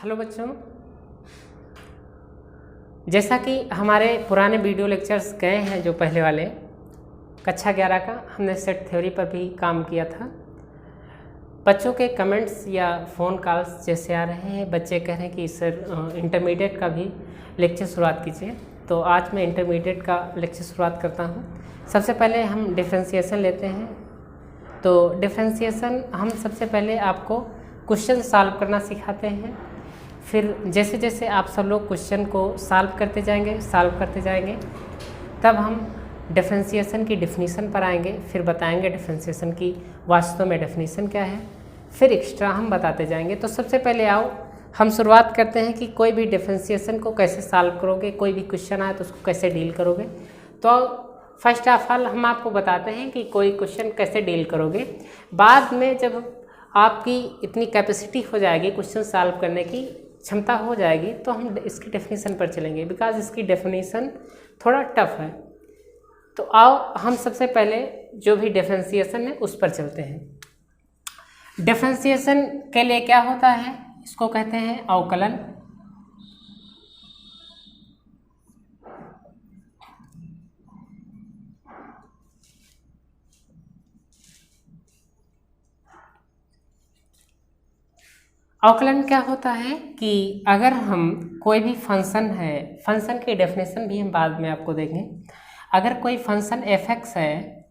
Hello बच्चों, जैसा कि हमारे पुराने वीडियो लेक्चर्स गए हैं जो पहले वाले कक्षा 11 का, हमने सेट थ्योरी पर भी काम किया था। बच्चों के कमेंट्स या फ़ोन कॉल्स जैसे आ रहे हैं, बच्चे कह रहे हैं कि सर इंटरमीडिएट का भी लेक्चर शुरुआत कीजिए। तो आज मैं इंटरमीडिएट का लेक्चर शुरुआत करता हूँ। सबसे पहले हम डिफ्रेंशिएशन लेते हैं। तो डिफ्रेंशिएशन हम सबसे पहले आपको क्वेश्चन सॉल्व करना सिखाते हैं। फिर जैसे जैसे आप सब लोग क्वेश्चन को सॉल्व करते जाएंगे तब हम डिफ्रेंशिएशन की डिफिनीशन पर आएंगे। फिर बताएंगे डिफ्रेंशिएशन की वास्तव में डिफिनीशन क्या है। फिर एक्स्ट्रा हम बताते जाएंगे। तो सबसे पहले आओ हम शुरुआत करते हैं कि कोई भी डिफ्रेंशिएशन को कैसे सॉल्व करोगे, कोई भी क्वेश्चन आए तो उसको कैसे डील करोगे। तो फर्स्ट ऑफ ऑल हम आपको बताते हैं कि कोई क्वेश्चन कैसे डील करोगे। बाद में जब आपकी इतनी कैपेसिटी हो जाएगी, क्वेश्चन सॉल्व करने की क्षमता हो जाएगी, तो हम इसकी डेफिनेशन पर चलेंगे, बिकॉज इसकी डेफिनेशन थोड़ा टफ है। तो आओ हम सबसे पहले जो भी डिफरेंशिएशन है उस पर चलते हैं। डिफरेंशिएशन के लिए क्या होता है, इसको कहते हैं अवकलन। अवकलन क्या होता है कि अगर हम कोई भी फंक्शन है, फंक्शन की डेफिनेशन भी हम बाद में आपको देंगे। अगर कोई फंक्शन f(x) है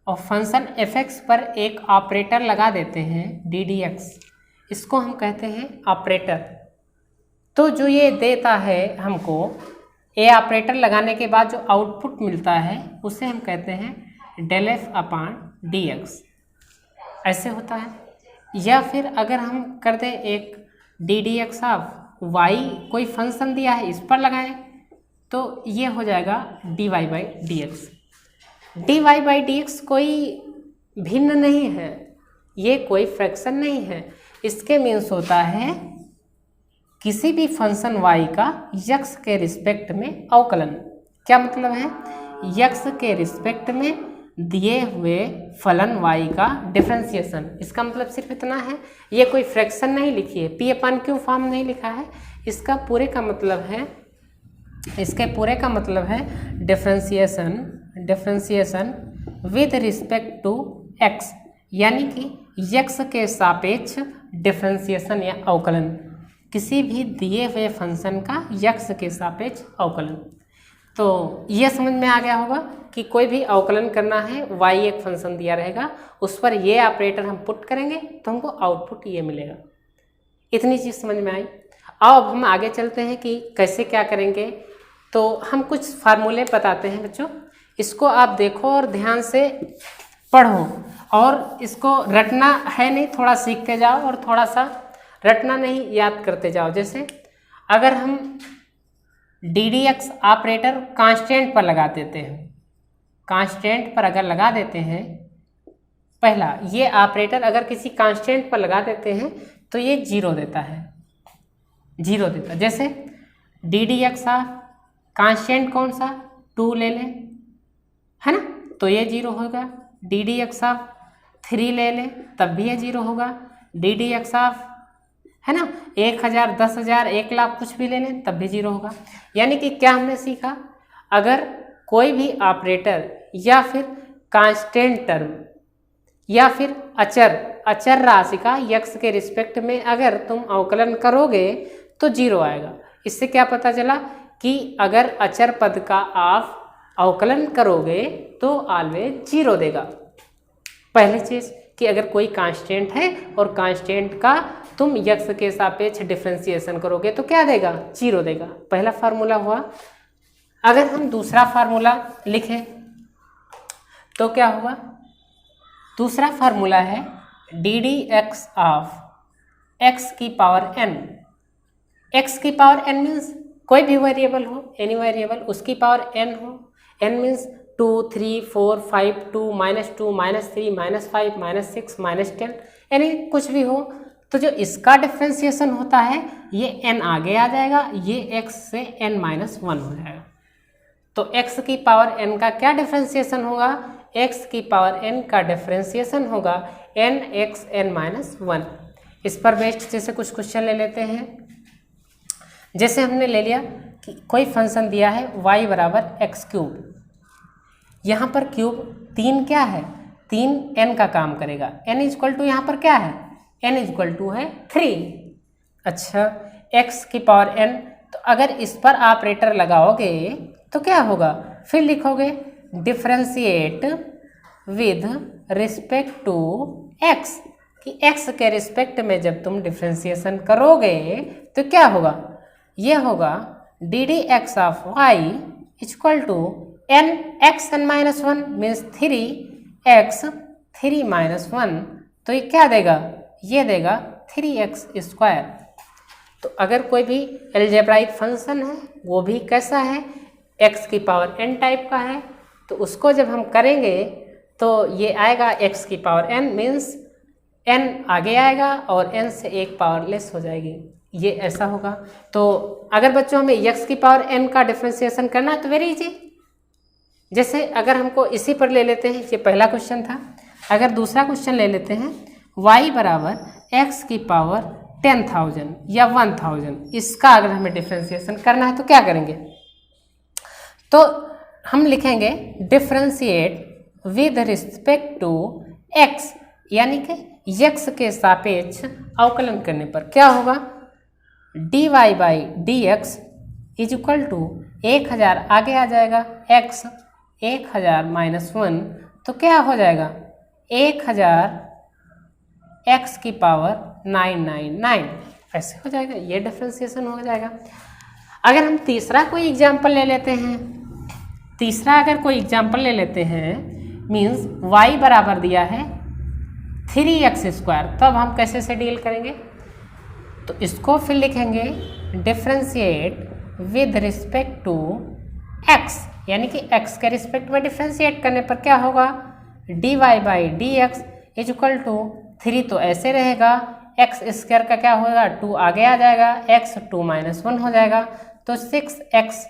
और फंक्शन f(x) पर एक ऑपरेटर लगा देते हैं ddx, इसको हम कहते हैं ऑपरेटर। तो जो ये देता है हमको, ये ऑपरेटर लगाने के बाद जो आउटपुट मिलता है उसे हम कहते हैं ∂f/dx, ऐसे होता है। या फिर अगर हम कर दें एक ddx ऑफ y, कोई फंक्शन दिया है इस पर लगाएं तो ये हो जाएगा dy/dx। dy/dx कोई भिन्न नहीं है, ये कोई फ्रैक्शन नहीं है। इसके मीन्स होता है किसी भी फंक्शन y का x के रिस्पेक्ट में अवकलन। क्या मतलब है, x के रिस्पेक्ट में दिए हुए फलन y का डिफरेंशिएशन। इसका मतलब सिर्फ इतना है, ये कोई फ्रैक्शन नहीं लिखी है, p/q फॉर्म नहीं लिखा है। इसके पूरे का मतलब है differentiation with respect to x, यानी कि x के सापेक्ष डिफरेंशिएशन या अवकलन, किसी भी दिए हुए फंक्शन का x के सापेक्ष अवकलन। तो ये समझ में आ गया होगा कि कोई भी अवकलन करना है, y एक फंक्शन दिया रहेगा, उस पर ये ऑपरेटर हम पुट करेंगे तो हमको आउटपुट ये मिलेगा। इतनी चीज़ समझ में आई। अब हम आगे चलते हैं कि कैसे क्या करेंगे। तो हम कुछ फार्मूले बताते हैं बच्चों, इसको आप देखो और ध्यान से पढ़ो, और इसको रटना है नहीं, थोड़ा सीखते जाओ और थोड़ा सा रटना नहीं, याद करते जाओ। जैसे अगर हम ddx ऑपरेटर कांस्टेंट पर लगा देते हैं, कांस्टेंट पर अगर लगा देते हैं, पहला ये ऑपरेटर अगर किसी कांस्टेंट पर लगा देते हैं तो ये जीरो देता है, जीरो देता है। जैसे ddx ऑफ कांस्टेंट कौन सा, 2 ले लें, है ना, तो ये जीरो होगा। ddx ऑफ 3 ले लें तब भी ये जीरो होगा। ddx ऑफ, है ना, 1000, 10,000, 1,00,000 कुछ भी ले लें तब भी जीरो होगा। यानी कि क्या हमने सीखा, अगर कोई भी ऑपरेटर या फिर कांस्टेंट टर्म या फिर अचर राशि का x के रिस्पेक्ट में अगर तुम अवकलन करोगे तो जीरो आएगा। इससे क्या पता चला कि अगर अचर पद का आप अवकलन करोगे तो ऑलवेज जीरो देगा। पहली चीज़ कि अगर कोई कांस्टेंट है और कांस्टेंट का तुम x के सापेक्ष डिफरेंशिएशन करोगे तो क्या देगा, जीरो देगा। पहला फार्मूला हुआ। अगर हम दूसरा फार्मूला लिखें तो क्या हुआ, दूसरा फार्मूला है ddx ऑफ x की पावर n। x की पावर n मीन्स कोई भी वेरिएबल हो, एनी वेरिएबल, उसकी पावर n हो। n मीन्स 2, 3, 4, 5, 2, -2, -3, -5, -6, -10, यानी कुछ भी हो। तो जो इसका डिफरेंशिएशन होता है ये n आगे आ जाएगा, ये x से n-1 हो जाएगा। तो x की पावर n का क्या डिफरेंशिएशन होगा, x की पावर n का डिफरेंशिएशन होगा nx n-1। इस पर बेस्ड जैसे कुछ क्वेश्चन ले लेते हैं। जैसे हमने ले लिया कि कोई फंक्शन दिया है y बराबर एक्स क्यूब, यहाँ पर क्यूब 3 क्या है, 3 n का काम करेगा। n इक्वल टू यहाँ पर क्या है, n इक्वल टू है 3। अच्छा, x की पावर n, तो अगर इस पर ऑपरेटर लगाओगे तो क्या होगा, फिर लिखोगे differentiate with respect to x, कि x के रिस्पेक्ट में जब तुम डिफरेंशिएशन करोगे तो क्या होगा, ये होगा D D X of Y equal to n x n minus 1 means 3x 3 minus 1, तो ये क्या देगा, ये देगा 3x स्क्वायर। तो अगर कोई भी एल्जेब्राइक फंक्शन है वो भी कैसा है, x की पावर n टाइप का है, तो उसको जब हम करेंगे तो ये आएगा x की पावर n मीन्स n आगे आएगा और n से एक पावर लेस हो जाएगी, ये ऐसा होगा। तो अगर बच्चों हमें x की पावर n का डिफरेंशिएशन करना है तो वेरी इजी। जैसे अगर हमको इसी पर ले लेते हैं, ये पहला क्वेश्चन था, अगर दूसरा क्वेश्चन ले लेते हैं y बराबर x की पावर 10,000 या 1000, इसका अगर हमें डिफरेंशिएशन करना है तो क्या करेंगे, तो हम लिखेंगे differentiate with respect to x, यानी कि x के सापेक्ष अवकलन करने पर क्या होगा, dy by D X is equal to 1000 आगे आ जाएगा, x 1000 माइनस 1, तो क्या हो जाएगा 1000 x की पावर 999, ऐसे हो जाएगा, ये डिफरेंशिएशन हो जाएगा। अगर हम तीसरा कोई एग्जाम्पल ले लेते हैं, मीन्स y बराबर दिया है 3x स्क्वायर, तब हम कैसे से डील करेंगे, तो इसको फिर लिखेंगे differentiate with respect to x, यानी कि x के रिस्पेक्ट में डिफरेंशिएट करने पर क्या होगा, dy by D X is equal to 3, तो ऐसे रहेगा, x स्क्वायर का क्या होगा 2 आगे आ जाएगा, x 2 माइनस 1 हो जाएगा, तो 6x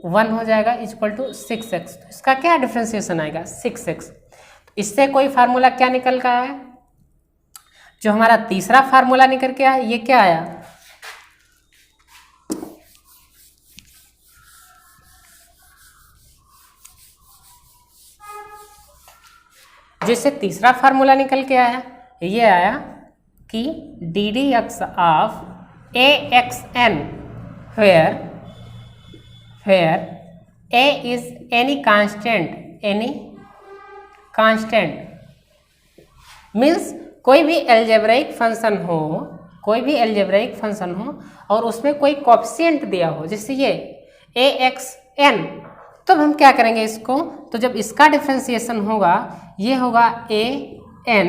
1 हो जाएगा इक्वल टू 6x, तो इसका क्या डिफरेंशिएशन आएगा 6x। इससे कोई फार्मूला क्या निकल का है, जो हमारा तीसरा फार्मूला निकल के आया, ये क्या आया, जैसे तीसरा फार्मूला निकल के आया, ये आया कि D D X of A X N where a is any constant means कोई भी एल्जेब्राइक फंक्शन हो और उसमें कोई कोएफिशिएंट दिया हो, जैसे ये ए एक्स एन, तब हम क्या करेंगे इसको, तो जब इसका डिफरेंशिएशन होगा ये होगा ए एन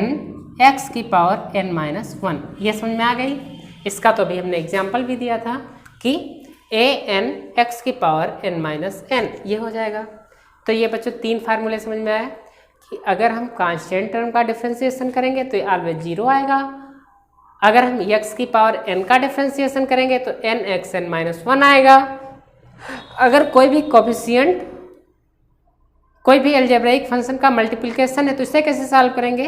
एक्स की पावर एन माइनस 1, ये समझ में आ गई। इसका तो अभी हमने एग्जाम्पल भी दिया था कि ए एन एक्स की पावर एन माइनस एन, ये हो जाएगा। तो ये बच्चों 3 फार्मूले समझ में आया कि अगर हम कांस्टेंट टर्म का डिफरेंशिएशन करेंगे तो ये ऑलवेज 0 आएगा, अगर हम x की पावर n का डिफरेंशिएशन करेंगे तो एन एक्स एन माइनस 1 आएगा। अगर कोई भी कोएफिशिएंट, कोई भी अलजेब्राइक फंक्शन का मल्टीप्लिकेशन है तो इसे कैसे सॉल्व करेंगे,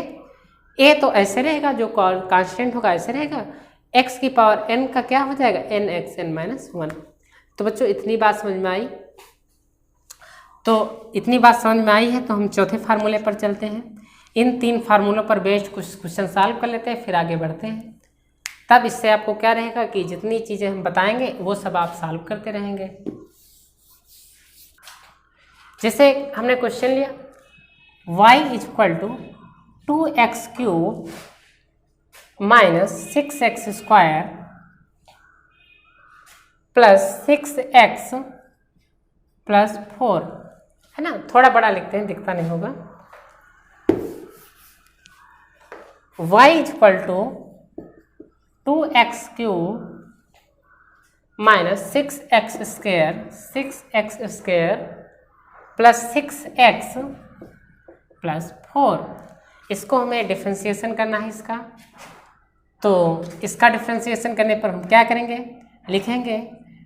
a तो ऐसे रहेगा, जो कांस्टेंट होगा ऐसे रहेगा, x की पावर n का क्या हो जाएगा एन एक्स एन माइनस 1। तो बच्चों इतनी बात समझ में आई, तो हम चौथे फार्मूले पर चलते हैं। इन 3 फार्मूलों पर बेस्ड कुछ क्वेश्चन सॉल्व कर लेते हैं, फिर आगे बढ़ते हैं। तब इससे आपको क्या रहेगा कि जितनी चीज़ें हम बताएंगे वो सब आप सॉल्व करते रहेंगे। जैसे हमने क्वेश्चन लिया y is equal to 2x cube minus 6x square plus 6x plus 4, है ना, थोड़ा बड़ा लिखते हैं, दिखता नहीं होगा। y is equal to 2x cube minus 6x square plus 6x plus 4, इसको हमें डिफरेंशिएशन करना है इसका। तो इसका डिफरेंशिएशन करने पर हम क्या करेंगे, लिखेंगे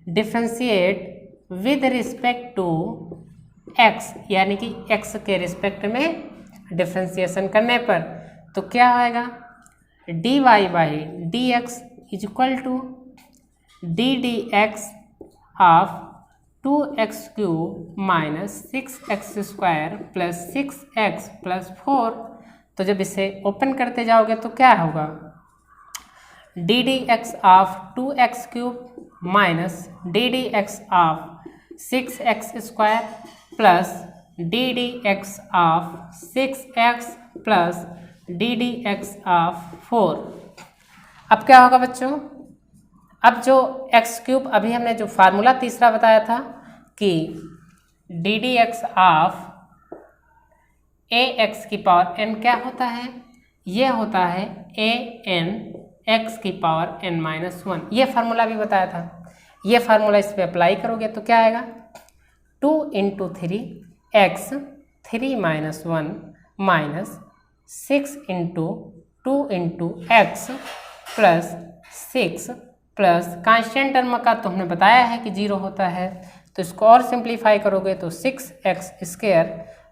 differentiate with respect to x, यानी कि x के रिस्पेक्ट में डिफरेंशिएशन करने पर तो क्या आएगा, D Y by D X is equal to D D X of 2x³ minus 6x² plus 6x plus 4। तो जब इसे ओपन करते जाओगे तो क्या होगा, D D X of 2x³ minus D D X of 6x² plus D D X of 6x plus D D X of 4। अब क्या होगा बच्चों, अब जो x³ अभी हमने जो फार्मूला तीसरा बताया था कि D D X of A x की पावर n क्या होता है, ये होता है ए एन एक्स की पावर n माइनस 1। ये फार्मूला भी बताया था। ये फार्मूला इस पर अप्लाई करोगे तो क्या आएगा, 2 × 3x 3 minus 1 minus 6 × 2 × x plus 6 plus constant term का तो हमने बताया है कि 0 होता है, तो इसको और सिंप्लीफाई करोगे तो 6x²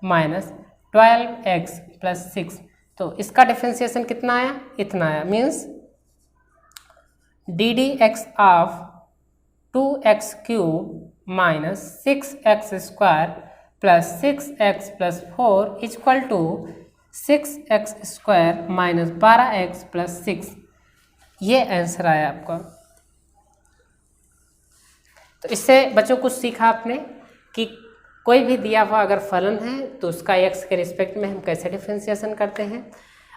माइनस 12x प्लस 6। तो इसका डिफ्रेंसिएशन कितना आया, इतना आया, means D D X of 2x³ minus 6x² plus 6x plus 4 is equal to 6x² minus 12x plus 6। ये आंसर आया आपका। तो इससे बच्चों कुछ सीखा आपने कि कोई भी दिया हुआ अगर फलन है तो उसका x के रिस्पेक्ट में हम कैसे डिफ्रेंसिएशन करते हैं।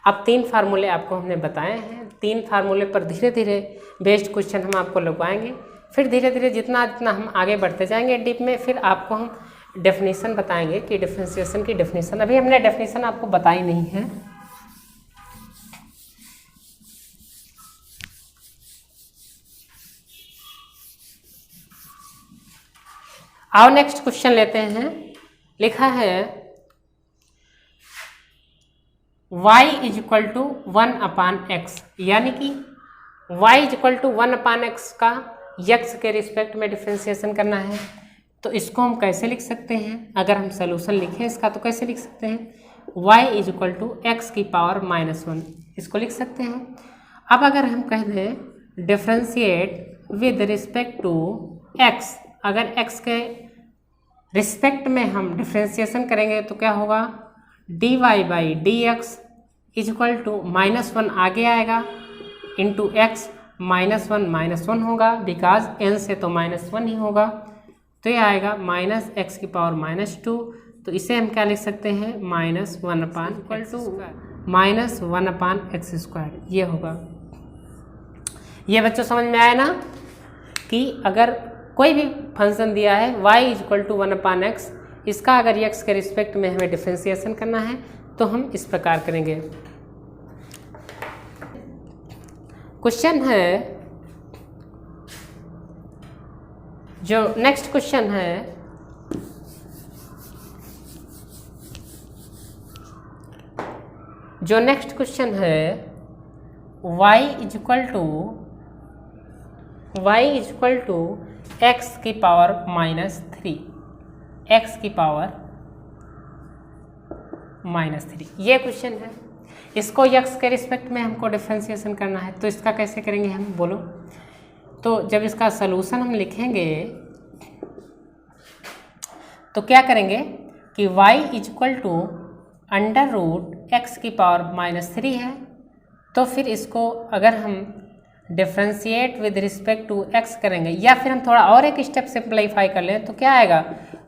अब 3 फार्मूले आपको हमने बताए हैं। 3 फार्मूले पर धीरे धीरे बेस्ड क्वेश्चन हम आपको लगवाएंगे। फिर धीरे धीरे जितना जितना हम आगे बढ़ते जाएंगे डीप में, फिर आपको हम डेफिनेशन बताएंगे कि डिफ्रेंसिएशन की डेफिनेशन, अभी हमने डेफिनेशन आपको बताई नहीं है। आओ नेक्स्ट क्वेश्चन लेते हैं। लिखा है y is equal to 1/x, यानी कि y is equal to 1/x का x के रिस्पेक्ट में डिफ्रेंसिएशन करना है। तो इसको हम कैसे लिख सकते हैं, अगर हम सोल्यूशन लिखें इसका तो कैसे लिख सकते हैं, y is equal to x की पावर -1, इसको लिख सकते हैं। अब अगर हम कह दें differentiate with respect to x, अगर x के रिस्पेक्ट में हम डिफ्रेंसिएशन करेंगे तो क्या होगा, D Y by D X is equal to -1 आगे आएगा इंटू एक्स, -1 होगा बिकॉज n से तो -1 ही होगा, तो ये आएगा -x की पावर -2। तो इसे हम क्या लिख सकते हैं, -1/x², ये होगा। ये बच्चों समझ में आया ना कि अगर कोई भी फंक्शन दिया है y is equal to 1/x, इसका अगर x के रिस्पेक्ट में हमें डिफ्रेंसिएशन करना है तो हम इस प्रकार करेंगे। क्वेश्चन है जो नेक्स्ट क्वेश्चन है, y is equal to x की पावर -3, x की पावर -3, ये क्वेश्चन है। इसको x के रिस्पेक्ट में हमको डिफ्रेंसिएशन करना है, तो इसका कैसे करेंगे हम, बोलो। तो जब इसका सलूशन हम लिखेंगे तो क्या करेंगे कि y is equal to √x की पावर -3 है, तो फिर इसको अगर हम differentiate with respect to x करेंगे, या फिर हम थोड़ा और एक स्टेप सिंप्लीफाई कर लें तो क्या आएगा,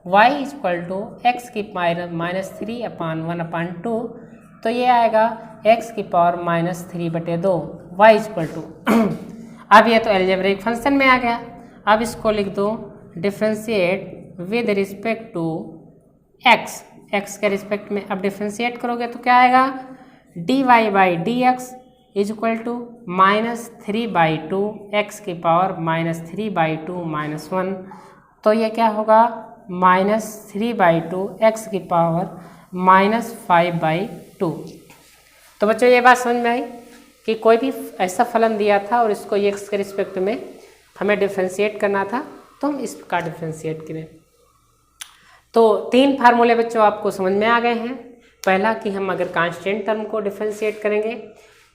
y is equal to x की पावर -3/1/2, तो ये आएगा x की power -3/2, y is equal to अब ये तो अलजेब्रिक फंक्शन में आ गया। अब इसको लिख दो differentiate with respect to x, x के रिस्पेक्ट में अब डिफ्रेंशिएट करोगे तो क्या आएगा, dy by D X is equal to -3/2 x की पावर -3/2 -1, तो ये क्या होगा, -3/2 x की पावर -5/2। तो बच्चों ये बात समझ में आई कि कोई भी ऐसा फलन दिया था और इसको x के रिस्पेक्ट में हमें डिफ्रेंशिएट करना था, तो हम इस प्रकार डिफ्रेंशिएट करें। तो 3 फार्मूले बच्चों आपको समझ में आ गए हैं। पहला कि हम अगर कांस्टेंट टर्म को डिफ्रेंशिएट करेंगे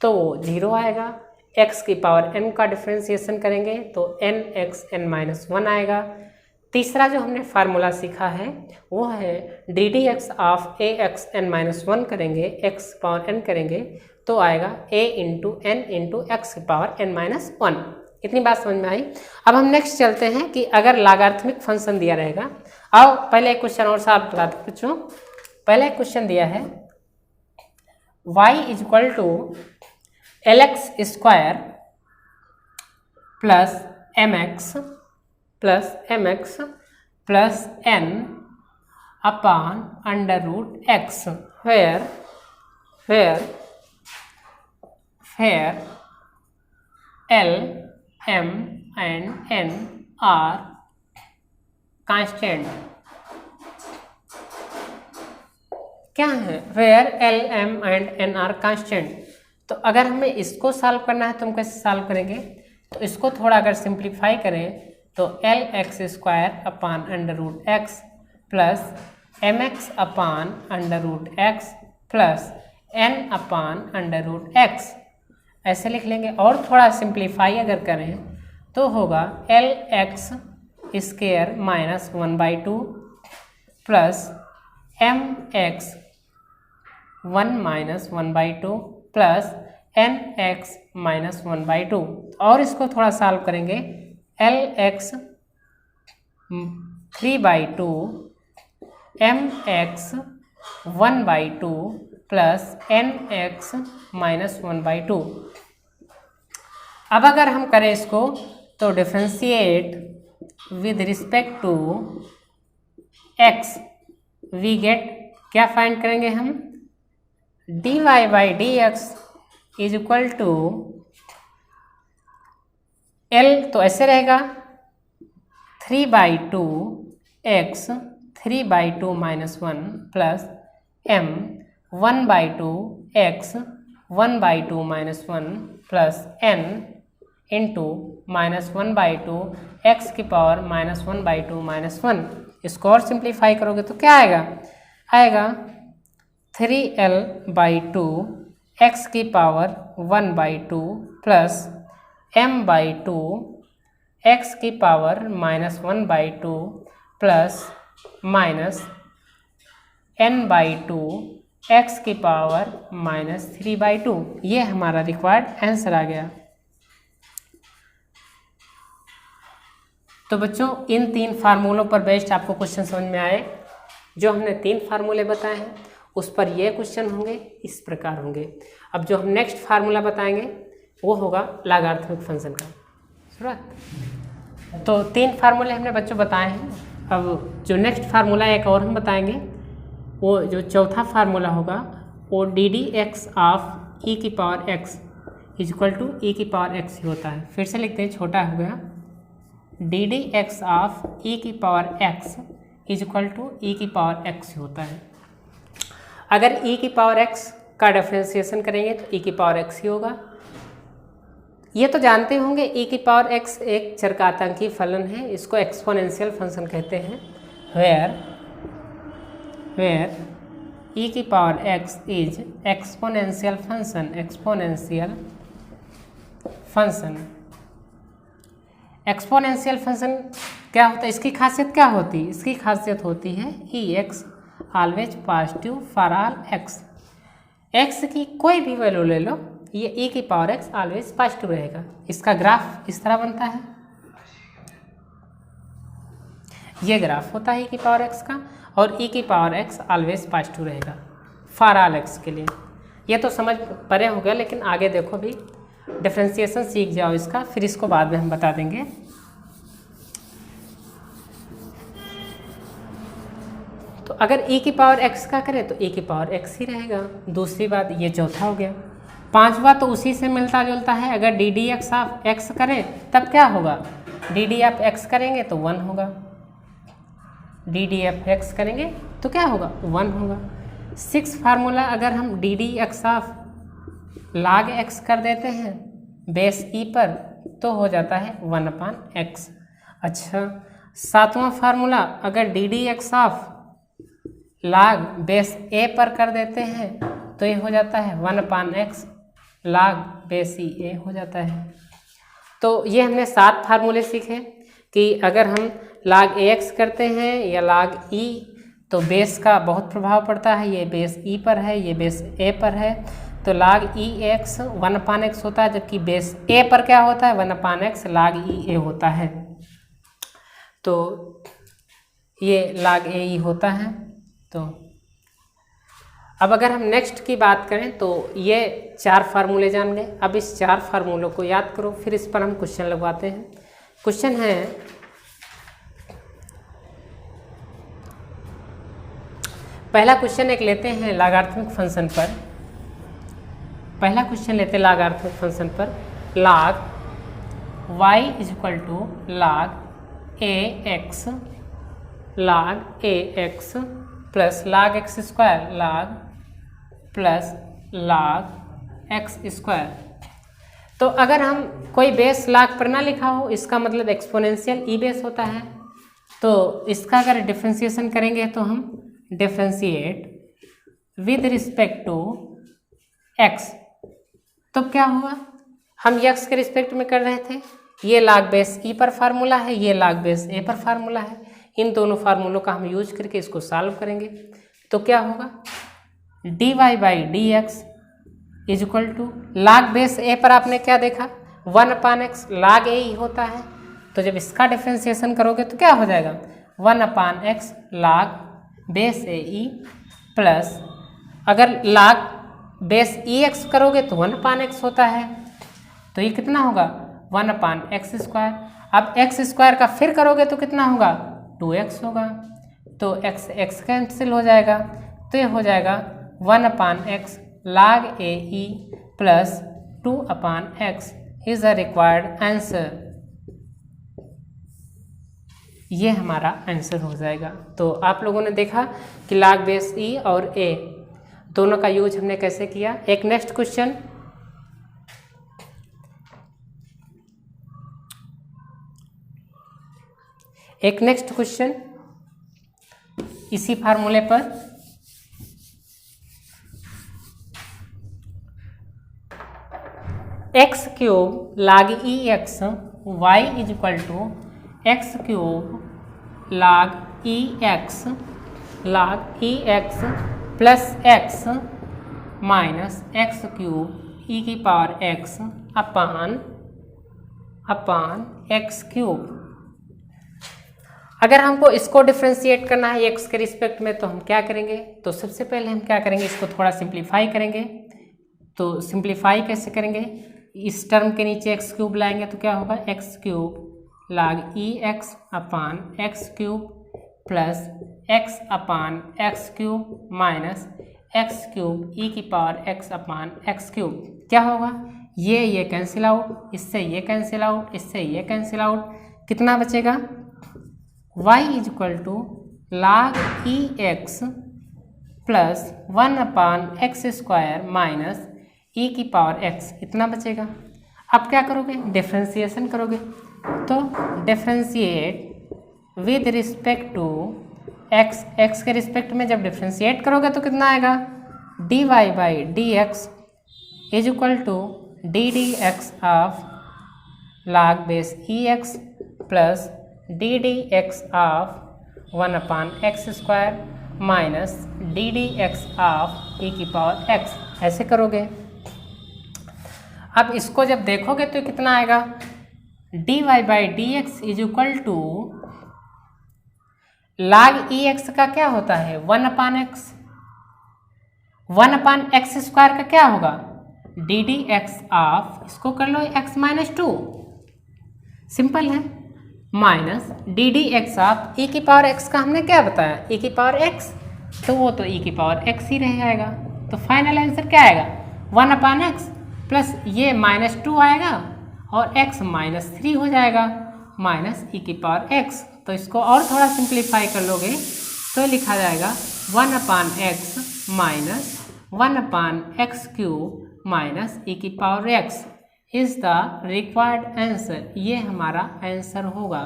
तो वो 0 आएगा। x की पावर n का डिफ्रेंसिएशन करेंगे तो n(x(n-1) आएगा। तीसरा जो हमने फार्मूला सीखा है वो है ddx ऑफ ax(n-1) करेंगे, x पावर n करेंगे तो आएगा a into n into x की पावर n-1। इतनी बात समझ में आई। अब हम नेक्स्ट चलते हैं कि अगर लॉगरिथमिक फंक्शन दिया रहेगा। आओ पहले एक क्वेश्चन और साहब बताते बच्चों। पहले एक क्वेश्चन दिया है y equal to lx² plus mx plus n upon √x where L, M and N are constant। क्या है where L, M and N are constant। तो अगर हमें इसको सॉल्व करना है तो हम कैसे सॉल्व करेंगे, तो इसको थोड़ा अगर सिंप्लीफाई करें तो lx² upon √x plus mx upon √x plus n upon √x ऐसे लिख लेंगे। और थोड़ा सिंप्लीफाई अगर करें तो होगा lx² -1/2 plus mx 1-1/2 plus nx -1/2। और इसको थोड़ा सॉल्व करेंगे lx 3/2 mx 1/2 प्लस nx -1/2। अब अगर हम करें इसको तो differentiate with respect to x we get क्या फाइंड करेंगे हम dy/dx is equal to L तो ऐसे रहेगा 3/2 x 3/2 -1 plus m 1/2 x 1/2 -1 plus n into -1/2 x की पावर -1/2 -1। इसको और सिंप्लीफाई करोगे तो क्या आएगा 3l/2 x की पावर 1/2 प्लस m/2 x की power -1/2 plus minus n/2 x की पावर -3/2। ये हमारा रिक्वायर्ड आंसर आ गया। तो बच्चों इन 3 फार्मूलों पर बेस्ड आपको क्वेश्चन समझ में आए। जो हमने 3 फार्मूले बताए हैं उस पर ये क्वेश्चन होंगे, इस प्रकार होंगे। अब जो हम नेक्स्ट फार्मूला बताएंगे वो होगा लॉगरिथमिक फंक्शन का। तो 3 फार्मूले हमने बच्चों बताए हैं। अब जो नेक्स्ट फार्मूला एक और हम बताएंगे, वो जो चौथा फार्मूला होगा वो ddx ऑफ e की power x is equal to e की पावर x ही होता है। फिर से लिखते हैं, छोटा हो गया, ddx ऑफ e की power x is equal to e की पावर x होता है। अगर e की पावर x का डिफरेंशिएशन करेंगे तो e की पावर x ही होगा। ये तो जानते होंगे e की पावर x एक चरघातांकी फलन है, इसको एक्सपोनेंशियल फंक्शन कहते हैं। वेयर e की power x is exponential function. Exponential function क्या होता है, इसकी खासियत क्या होती है? इसकी खासियत होती है ex always positive for all x। x की कोई भी वैल्यू ले लो, ये e की पावर x ऑलवेज पॉजिटिव रहेगा। इसका ग्राफ इस तरह बनता है, ये ग्राफ होता है e की पावर x का, और e की पावर x ऑलवेज पॉजिटिव रहेगा फॉर ऑल x के लिए। ये तो समझ परे हो गया, लेकिन आगे देखो भी डिफरेंशिएशन सीख जाओ इसका, फिर इसको बाद में हम बता देंगे। तो अगर e की पावर x का करें तो e की पावर x ही रहेगा। दूसरी बात, ये चौथा हो गया। पांचवा तो उसी से मिलता जुलता है, अगर ddx ऑफ x करें तब क्या होगा, dd ऑफ x करेंगे तो 1 होगा, dd ऑफ x करेंगे तो क्या होगा, 1 होगा। 6 फार्मूला अगर हम ddx ऑफ log x कर देते हैं बेस e पर तो हो जाता है 1/x। अच्छा, 7वां फार्मूला अगर ddx of log base a पर कर देते हैं तो ये हो जाता है 1/x। log बेस ई ए हो जाता है। तो ये हमने 7 फार्मूले सीखे कि अगर हम log ax करते हैं या log e तो बेस का बहुत प्रभाव पड़ता है। ये बेस ई पर है, ये बेस ए पर है, तो log ई एक्स 1/x होता है, जबकि बेस ए पर क्या होता है 1/x log ई ए होता है। तो ये log ए ई होता है। तो अब अगर हम नेक्स्ट की बात करें तो ये 4 फार्मूले जान गए। अब इस 4 फार्मूलों को याद करो, फिर इस पर हम क्वेश्चन लगवाते हैं। क्वेश्चन है, पहला क्वेश्चन एक लेते हैं लॉगरिथमिक फंक्शन पर। पहला क्वेश्चन लेते हैं लॉगरिथमिक फंक्शन पर। log y = log ax plus log x square plus log x square. तो अगर हम कोई बेस log पर ना लिखा हो, इसका मतलब एक्सपोनेंशियल ई बेस होता है। तो इसका अगर डिफ्रेंसिएशन करेंगे तो हम differentiate with respect to x, तो क्या हुआ, हम x के रिस्पेक्ट में कर रहे थे। ये log बेस e पर फार्मूला है, ये log बेस a पर फार्मूला है। इन दोनों फार्मूलों का हम यूज करके इसको सॉल्व करेंगे। तो क्या होगा, dy/dx = log बेस a पर आपने क्या देखा 1/x log a ही होता है। तो जब इसका डिफ्रेंसिएशन करोगे तो क्या हो जाएगा 1/x log बेस ए ई प्लस, अगर log बेस ई एक्स करोगे तो 1/x होता है। तो ये कितना होगा 1/x स्क्वायर। अब x स्क्वायर का फिर करोगे तो कितना होगा 2x होगा। तो x कैंसिल हो जाएगा, तो ये हो जाएगा 1/x log A E plus 2/x is a required answer. ये हमारा आंसर हो जाएगा। तो आप लोगों ने देखा कि log बेस ई और a दोनों का यूज हमने कैसे किया। एक नेक्स्ट क्वेश्चन, इसी फार्मूले पर। x³ log e x y = x³ log e x plus x minus x³ e⁻x upon x³। अगर हमको इसको डिफ्रेंशिएट करना है x के रिस्पेक्ट में तो हम क्या करेंगे, तो सबसे पहले हम क्या करेंगे, इसको थोड़ा सिंप्लीफाई करेंगे। तो सिंप्लीफाई कैसे करेंगे, इस टर्म के नीचे x³ लाएंगे तो क्या होगा x³ log ई एक्स अपान x³ plus x/x³ minus x³ e⁻x upon x³। क्या होगा, ये कैंसिल आउट, इससे ये कैंसिल आउट, इससे ये कैंसिल आउट, कितना बचेगा y = log e x plus 1/x² minus e⁻x, इतना बचेगा। अब क्या करोगे, डिफ्रेंसिएशन करोगे। तो differentiate with respect to x के रिस्पेक्ट में जब डिफ्रेंशिएट करोगे तो कितना आएगा dy/dx = ddx of log base E x plus ddx of 1/x² minus ddx of e⁻x, ऐसे करोगे। अब इसको जब देखोगे तो कितना आएगा dy/dx = log ई एक्स का क्या होता है 1/x, 1/x² का क्या होगा ddx ऑफ, इसको कर लो x-2, सिंपल है, माइनस ddx ऑफ e⁻x का हमने क्या बताया e⁻x, तो वो तो e⁻x ही रह जाएगा। तो फाइनल आंसर क्या आएगा 1/x प्लस ये -2 आएगा और x -3 हो जाएगा माइनस e⁻x। तो इसको और थोड़ा सिंप्लीफाई कर लोगे तो लिखा जाएगा 1/x minus 1/x³ minus e⁻x is the required answer. ये हमारा आंसर होगा,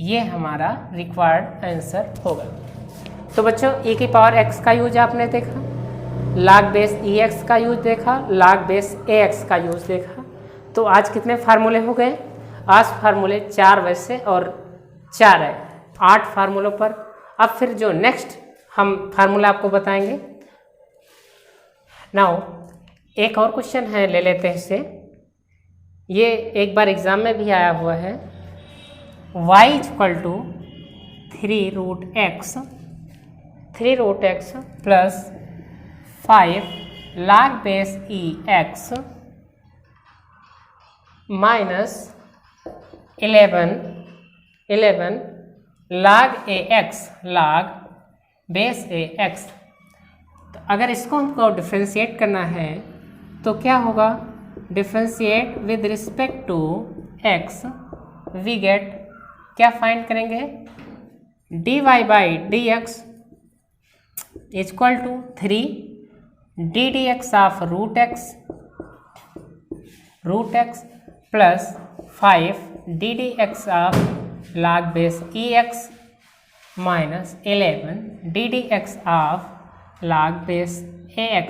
ये हमारा रिक्वायर्ड आंसर होगा। तो बच्चों e⁻x का यूज आपने देखा। log बेस EX का यूज देखा, log बेस AX का यूज देखा। तो आज कितने फार्मूले हो गए? आज फार्मूले 4 वैसे और 4 है, 8 फार्मूलों पर। अब फिर जो नेक्स्ट हम फार्मूला आपको बताएंगे। नाउ एक और क्वेश्चन है, ले लेते हैं इसे। ये एक बार एग्जाम में भी आया हुआ है। y = 3√x plus 5 log base EX minus 11 log base AX। तो अगर इसको हमको डिफ्रेंशिएट करना है तो क्या होगा? Differentiate with respect to x, we get, क्या फाइंड करेंगे? dy/dx = 3 ddx of √x plus 5 ddx of log base EX minus 11 ddx of log base AX।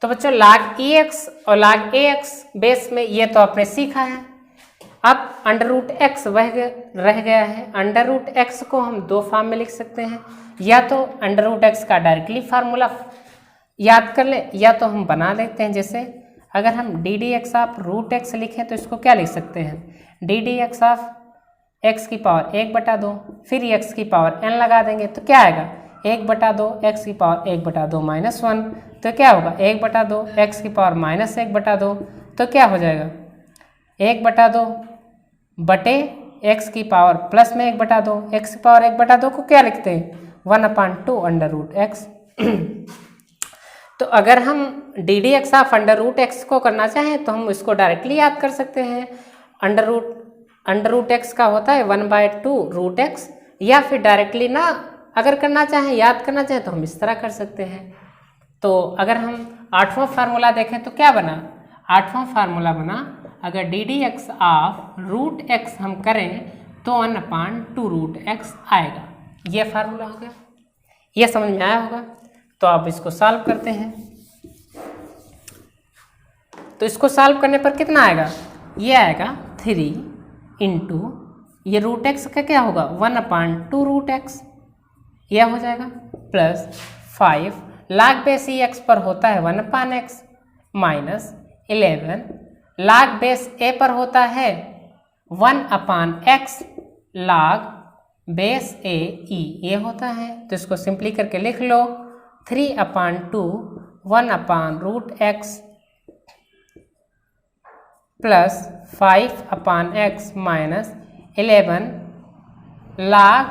तो बच्चों log EX और log AX बेस में ये तो आपने सीखा है। अब √x रह गया है। √x को हम दो फॉर्म में लिख सकते हैं, या तो √x का डायरेक्टली फार्मूला याद कर ले, या तो हम बना लेते हैं। जैसे अगर हम ddx ऑफ √x लिखें तो इसको क्या लिख सकते हैं? ddx ऑफ x की पावर 1/2, फिर x की पावर n लगा देंगे तो क्या आएगा? 1/2 x की पावर 1/2 माइनस 1, तो क्या होगा? 1/2 x की पावर माइनस 1/2, तो क्या हो जाएगा? 1/2 बटे x की पावर प्लस में 1/2। x की पावर 1/2 को क्या लिखते हैं? 1/2 √x। तो अगर हम ddx ऑफ √x को करना चाहें तो हम इसको डायरेक्टली याद कर सकते हैं। √x का होता है 1/2 √x, या फिर डायरेक्टली ना अगर करना चाहें, याद करना चाहें तो हम इस तरह कर सकते हैं। तो अगर हम 8वां फार्मूला देखें तो क्या बना? 8वां फार्मूला बना, अगर ddx ऑफ √x हम करें तो 1/2 √x आएगा। ये फार्मूला हो गया। ये समझ में आया होगा। तो आप इसको सॉल्व करते हैं। तो इसको सॉल्व करने पर कितना आएगा? ये आएगा 3 इंटू ये √x का क्या होगा? 1/2 √x, यह हो जाएगा, प्लस 5 log बेस EX पर होता है 1/x minus 11 log base A पर होता है 1/x log बेस AE, ये होता है। तो इसको सिंपली करके लिख लो, 3/2 1/√x plus 5/x minus 11 log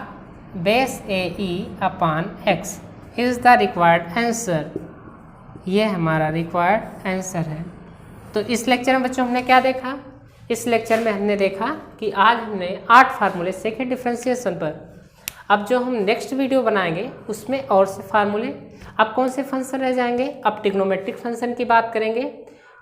base AE/x is the required answer. ये हमारा रिक्वायर्ड आंसर है। तो इस लेक्चर में बच्चों हमने क्या देखा? इस लेक्चर में हमने देखा कि आज हमने 8 फार्मूले सीखे डिफरेंशिएशन पर। अब जो हम नेक्स्ट वीडियो बनाएंगे उसमें और से फार्मूले, अब कौन से फंक्शन रह जाएंगे? अब ट्रिग्नोमेट्रिक फंक्शन की बात करेंगे।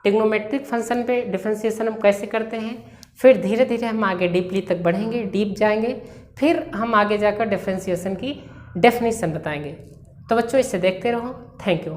ट्रिग्नोमेट्रिक फंक्शन पे डिफरेंशिएशन हम कैसे करते हैं, फिर धीरे धीरे हम आगे डीपली तक बढ़ेंगे, डीप जाएंगे, फिर हम आगे जाकर डिफरेंशिएशन की डेफिनेशन बताएंगे। तो बच्चों इसे देखते रहो। Thank you.